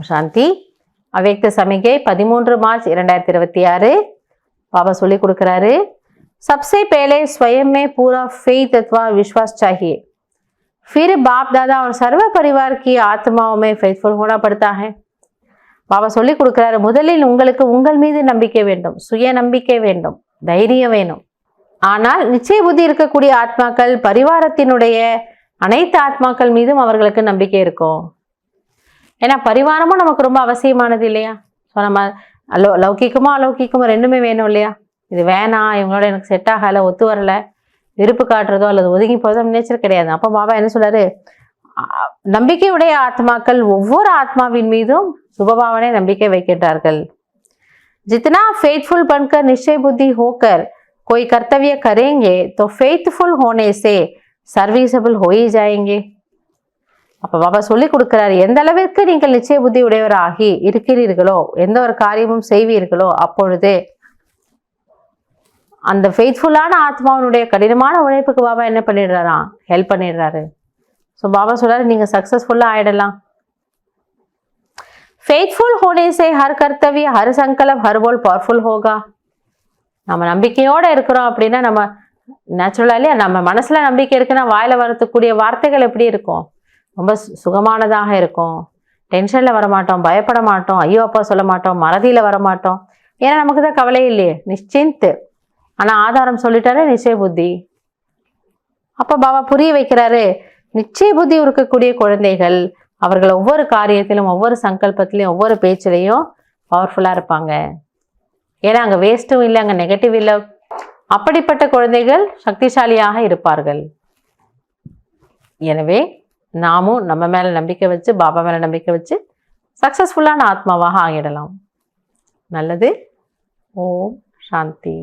ஓம் சாந்தி. அவ்யக்த சமிகை 13 மார்ச் 2026. பாபா சொல்லி கொடுக்குறாரு, सबसे पहले स्वयं में पूरा फेथ अथवा विश्वास चाहिए, फिर बाप दादा और सर्व परिवार की आत्माओं में फेथफुल होना पड़ता है. பாபா சொல்லி கொடுக்குறாரு, முதலில் உங்களுக்கு உங்கள் மீது நம்பிக்கை வேண்டும், சுய நம்பிக்கை வேண்டும், தைரியம் வேணும். ஆனால் நிச்சய புத்தி இருக்கக்கூடிய ஆத்மாக்கள் பரிவாரத்தினுடைய அனைத்து ஆத்மாக்கள் மீதும் அவர்களுக்கு நம்பிக்கை இருக்கும். ஏன்னா பரிவாரமும் நமக்கு ரொம்ப அவசியமானது இல்லையா? ஸோ நம்ம லௌகிக்கமோ அலௌகிக்கமோ ரெண்டுமே வேணும் இல்லையா? இது வேணாம், இவங்களோட எனக்கு செட் ஆகலை, ஒத்து வரலை, விருப்பு காட்டுறதோ அல்லது ஒதுங்கி போகிறதோ நேச்சர் கிடையாது. அப்போ பாபா என்ன சொல்றாரு, நம்பிக்கையுடைய ஆத்மாக்கள் ஒவ்வொரு ஆத்மாவின் மீதும் சுபபாவனை நம்பிக்கை வைக்கின்றார்கள். जितना फेथफुल बनकर निश्चय बुद्धि होकर कोई कर्तव्य करेंगे तो फेथफुल होने से सर्विसेबल हो ही जाएंगे. அப்ப பாபா சொல்லி கொடுக்கிறார், எந்த அளவிற்கு நீங்கள் நிச்சய புத்தி உடையவராகி இருக்கிறீர்களோ, எந்த ஒரு காரியமும் செய்வீர்களோ, அப்பொழுது அந்த ஃபெய்த்ஃபுல்லான ஆத்மாவினுடைய கடினமான உழைப்புக்கு பாபா என்ன பண்ணிடுறாராம், ஹெல்ப் பண்ணிடுறாரு. ஸோ பாபா சொல்றாரு, நீங்க சக்சஸ்ஃபுல்லா ஆயிடலாம். फेथफुल होने से हर कर्तव्य हर संकल्प हर बोल पावरफुल होगा. நம்ம நம்பிக்கையோட இருக்கிறோம் அப்படின்னா, நம்ம நேச்சுரலா இல்லையா, நம்ம மனசுல நம்பிக்கை இருக்குன்னா வாயில வரக்கூடிய வார்த்தைகள் எப்படி இருக்கும், ரொம்ப சுகமானதாக இருக்கும். டென்ஷன்ல வரமாட்டோம், பயப்பட மாட்டோம், ஐயோ அப்பா சொல்ல மாட்டோம், மறதியில வரமாட்டோம். ஏன்னா நமக்கு தான் கவலை இல்லையே, நிச்சயித்து. ஆனா ஆதாரம் சொல்லிட்டாரு நிச்சய புத்தி. அப்ப பாபா புரிய வைக்கிறாரு, நிச்சய புத்தி இருக்கக்கூடிய குழந்தைகள் அவர்கள் ஒவ்வொரு காரியத்திலும், ஒவ்வொரு சங்கல்பத்திலையும், ஒவ்வொரு பேச்சிலையும் பவர்ஃபுல்லாக இருப்பாங்க. ஏன்னா அங்கே வேஸ்ட்டும் இல்லை, அங்கே நெகட்டிவ் இல்லை. அப்படிப்பட்ட குழந்தைகள் சக்திசாலியாக இருப்பார்கள். எனவே நாமும் நம்ம மேலே நம்பிக்கை வச்சு, பாபா மேலே நம்பிக்கை வச்சு சக்ஸஸ்ஃபுல்லான ஆத்மாவாக ஆகிடலாம். நல்லது. ஓம் சாந்தி.